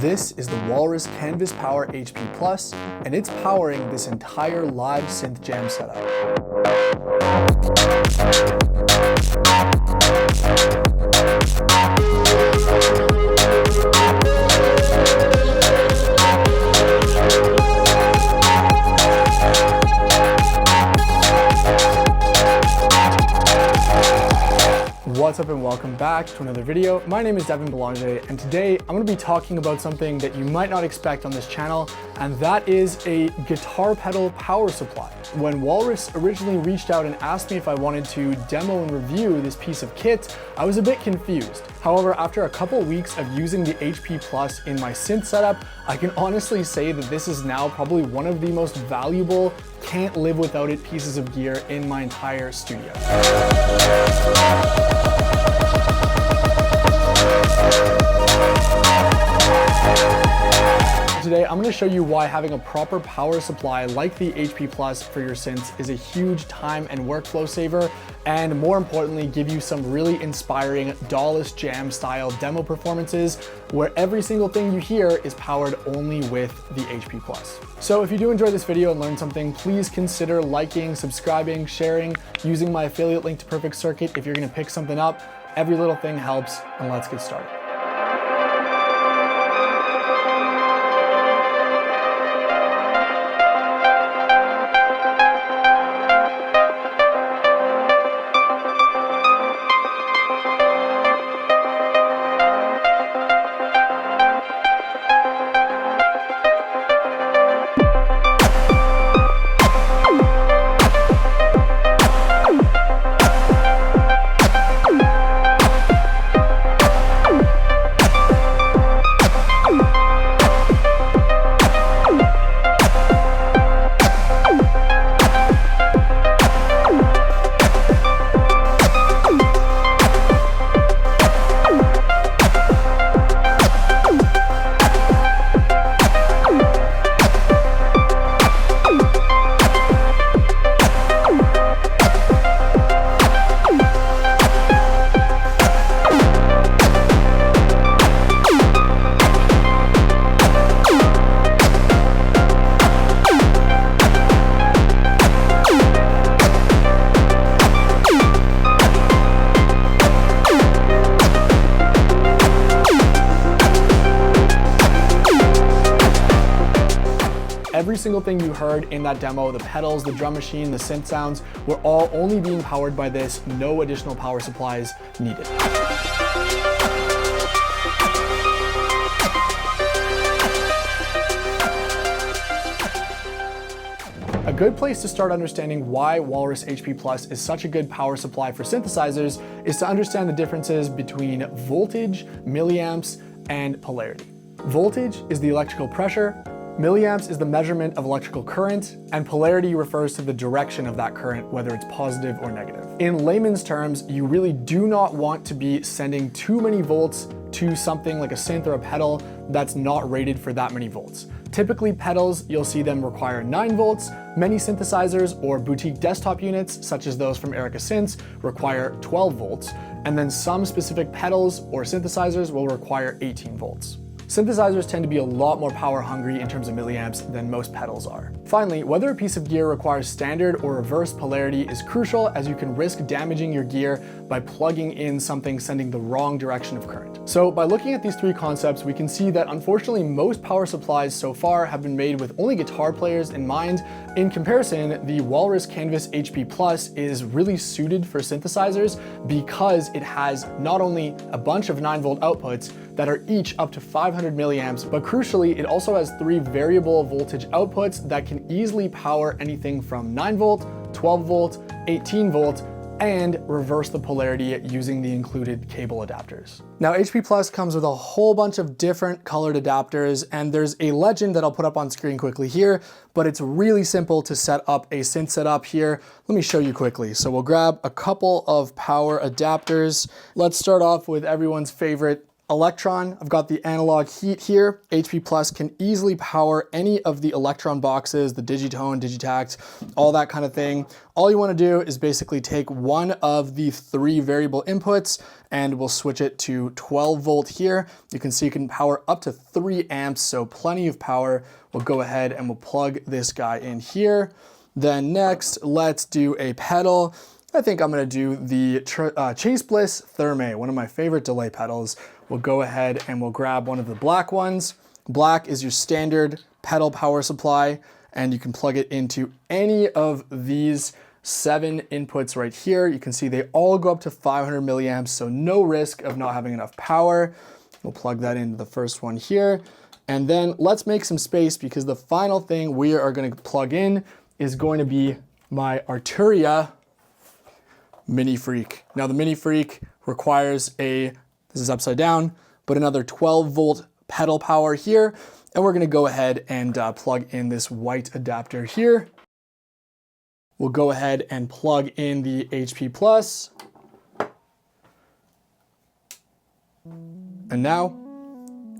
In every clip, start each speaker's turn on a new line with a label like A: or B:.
A: This is the Walrus Canvas Power HP Plus, and it's powering this entire live synth jam setup. What's up and welcome back to another video. My name is Devin Belanger, and today I'm going to be talking about something that you might not expect on this channel, and that is a guitar pedal power supply. When Walrus originally reached out and asked me if I wanted to demo and review this piece of kit, I was a bit confused. However, after a couple weeks of using the HP Plus in my synth setup, I can honestly say that this is now probably one of the most valuable, can't live without it pieces of gear in my entire studio. Today, I'm going to show you why having a proper power supply like the HP Plus for your synths is a huge time and workflow saver, and more importantly, give you some really inspiring DAWless jam style demo performances where every single thing you hear is powered only with the HP Plus. So if you do enjoy this video and learn something, please consider liking, subscribing, sharing, using my affiliate link to Perfect Circuit if you're going to pick something up. Every little thing helps, and let's get started. Every single thing you heard in that demo, the pedals, the drum machine, the synth sounds, were all only being powered by this, no additional power supplies needed. A good place to start understanding why Walrus HP Plus is such a good power supply for synthesizers is to understand the differences between voltage, milliamps, and polarity. Voltage is the electrical pressure, milliamps is the measurement of electrical current, and polarity refers to the direction of that current, whether it's positive or negative. In layman's terms, you really do not want to be sending too many volts to something like a synth or a pedal that's not rated for that many volts. Typically pedals, you'll see them require 9 volts. Many synthesizers or boutique desktop units, such as those from Erica Synths, require 12 volts. And then some specific pedals or synthesizers will require 18 volts. Synthesizers tend to be a lot more power hungry in terms of milliamps than most pedals are. Finally, whether a piece of gear requires standard or reverse polarity is crucial, as you can risk damaging your gear by plugging in something sending the wrong direction of current. So by looking at these three concepts, we can see that unfortunately most power supplies so far have been made with only guitar players in mind. In comparison, the Walrus Canvas HP Plus is really suited for synthesizers because it has not only a bunch of 9-volt outputs that are each up to 500 milliamps, but crucially, it also has 3 variable voltage outputs that can easily power anything from 9 volt, 12 volt, 18 volt, and reverse the polarity using the included cable adapters. Now, HP Plus comes with a whole bunch of different colored adapters, and there's a legend that I'll put up on screen quickly here, but it's really simple to set up a synth setup here. Let me show you quickly. So we'll grab a couple of power adapters. Let's start off with everyone's favorite Electron, I've got the analog heat here. HP Plus can easily power any of the Electron boxes, the Digitone, Digitact, all that kind of thing. All you want to do is basically take one of the 3 variable inputs and we'll switch it to 12 volt here. You can see you can power up to 3 amps, so plenty of power. We'll go ahead and we'll plug this guy in here. Then next, let's do a pedal. I think I'm going to do the Chase Bliss Therme, one of my favorite delay pedals. We'll go ahead and we'll grab one of the black ones. Black is your standard pedal power supply, and you can plug it into any of these 7 inputs right here. You can see they all go up to 500 milliamps, so no risk of not having enough power. We'll plug that into the first one here. And then let's make some space, because the final thing we are going to plug in is going to be my Arturia Mini Freak. Now the Mini Freak requires this is upside down, but another 12 volt pedal power here. And we're gonna go ahead and plug in this white adapter here. We'll go ahead and plug in the HP Plus. And now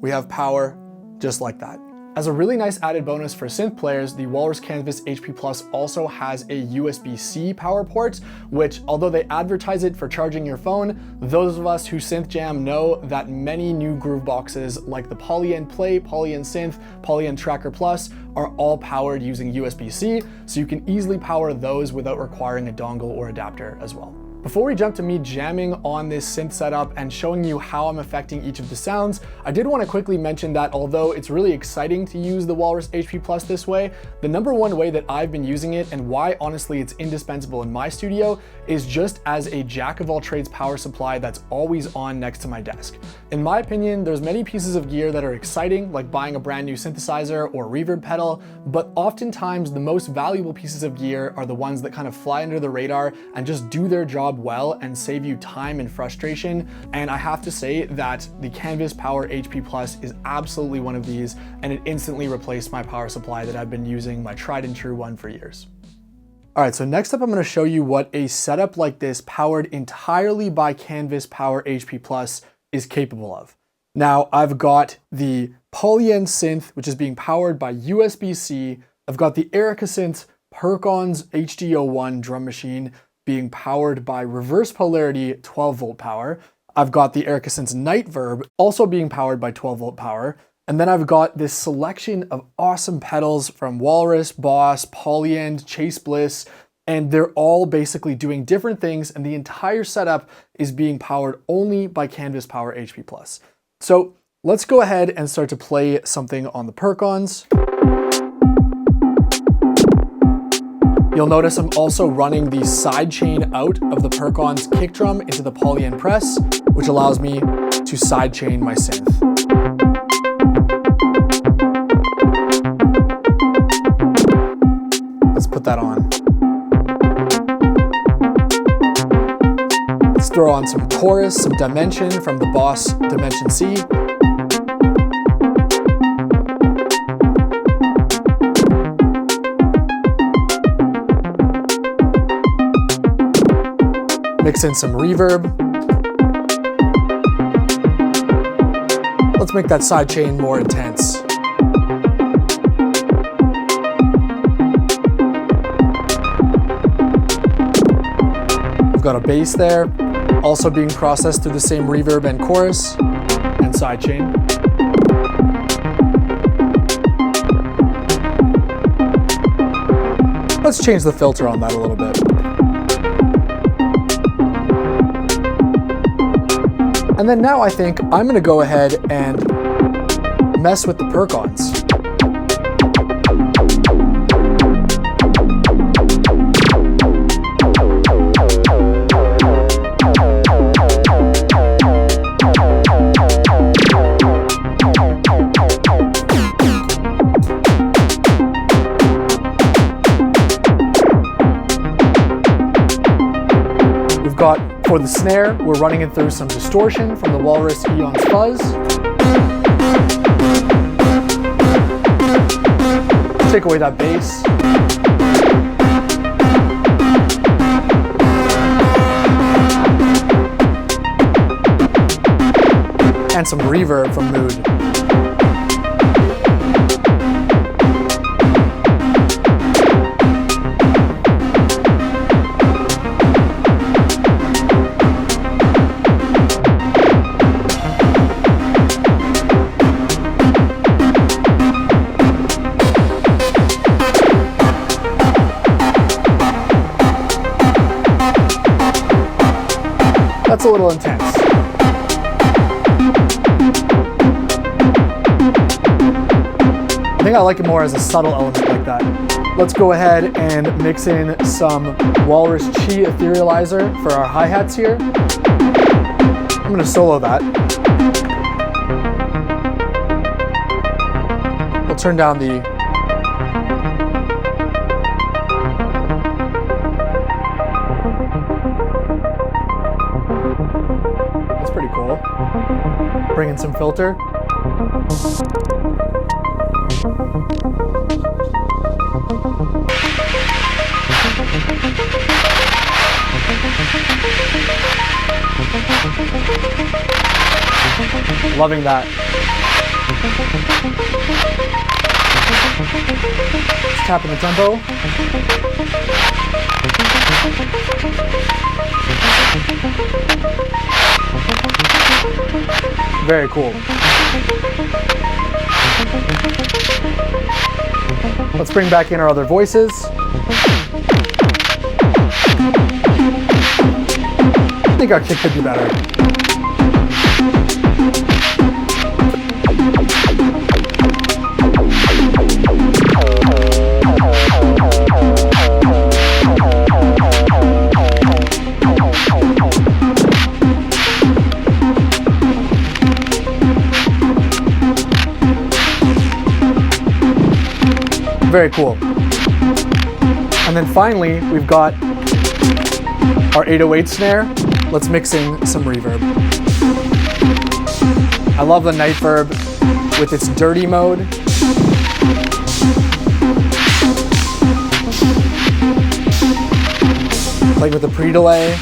A: we have power just like that. As a really nice added bonus for synth players, the Walrus Canvas HP Plus also has a USB-C power port, which, although they advertise it for charging your phone, those of us who synth jam know that many new groove boxes like the Polyend Play, Polyend Synth, Polyend Tracker Plus are all powered using USB-C, so you can easily power those without requiring a dongle or adapter as well. Before we jump to me jamming on this synth setup and showing you how I'm affecting each of the sounds, I did want to quickly mention that although it's really exciting to use the Walrus HP Plus this way, the #1 way that I've been using it, and why honestly it's indispensable in my studio, is just as a jack of all trades power supply that's always on next to my desk. In my opinion, there's many pieces of gear that are exciting, like buying a brand new synthesizer or reverb pedal, but oftentimes the most valuable pieces of gear are the ones that kind of fly under the radar and just do their job well and save you time and frustration. And I have to say that the Canvas Power HP Plus is absolutely one of these, and it instantly replaced my power supply that I've been using, my tried and true one, for years. All right, so next up I'm going to show you what a setup like this powered entirely by Canvas Power HP Plus is capable of. Now I've got the Polyend Synth, which is being powered by USB-C. I've got the Erica Synth Percons HD01 drum machine being powered by reverse polarity 12 volt power. I've got the Erica Synth Night Verb also being powered by 12 volt power. And then I've got this selection of awesome pedals from Walrus, Boss, Polyend, Chase Bliss, and they're all basically doing different things, and the entire setup is being powered only by Canvas Power HP Plus. So let's go ahead and start to play something on the Percons. You'll notice I'm also running the side chain out of the Percons kick drum into the Polyend press, which allows me to side chain my synth. Let's put that on. Let's throw on some chorus, some dimension from the Boss Dimension C. Mix in some reverb. Let's make that side chain more intense. We've got a bass there, also being processed through the same reverb and chorus and side chain. Let's change the filter on that a little bit. And then now I think I'm gonna go ahead and mess with the Percons. We've got, for the snare, we're running it through some distortion from the Walrus Eons Fuzz. Take away that bass. And find some reverb from Mood. That's a little intense. I think I like it more as a subtle element like that. Let's go ahead and mix in some Walrus Chi etherealizer for our hi-hats here. I'm gonna solo that. We'll turn down the pretty cool. Bring in some filter. Loving that. Just tapping the tempo. Very cool. Let's bring back in our other voices. I think our kick could be better. Very cool. And then finally, we've got our 808 snare. Let's mix in some reverb. I love the night verb with its dirty mode. Playing with the pre-delay.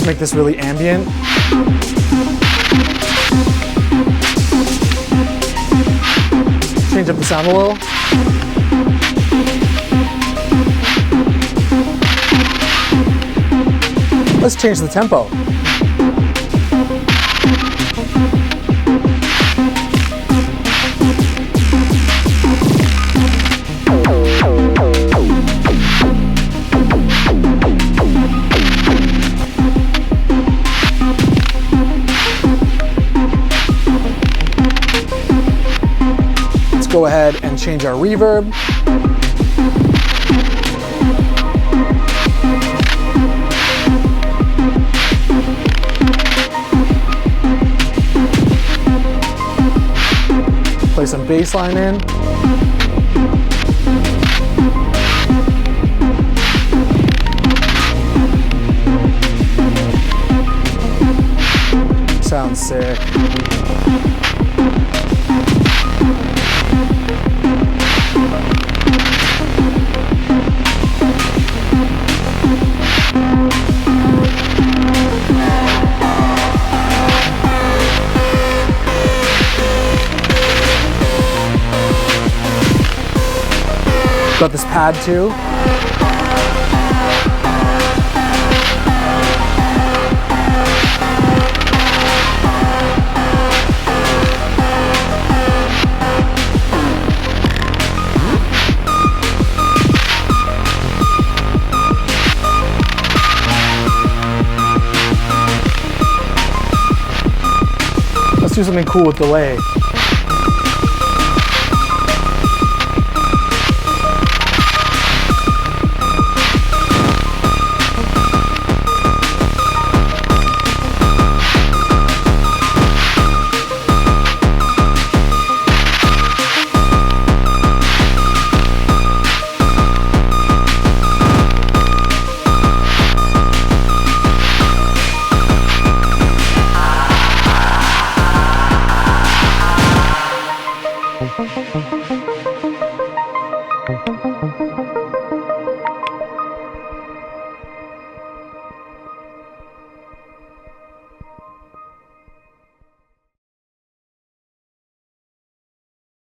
A: Make this really ambient. Change up the sound a little. Let's change the tempo. Go ahead and change our reverb. Play some bass line in. Sounds sick. Got this pad too. Let's do something cool with delay.
B: Bye.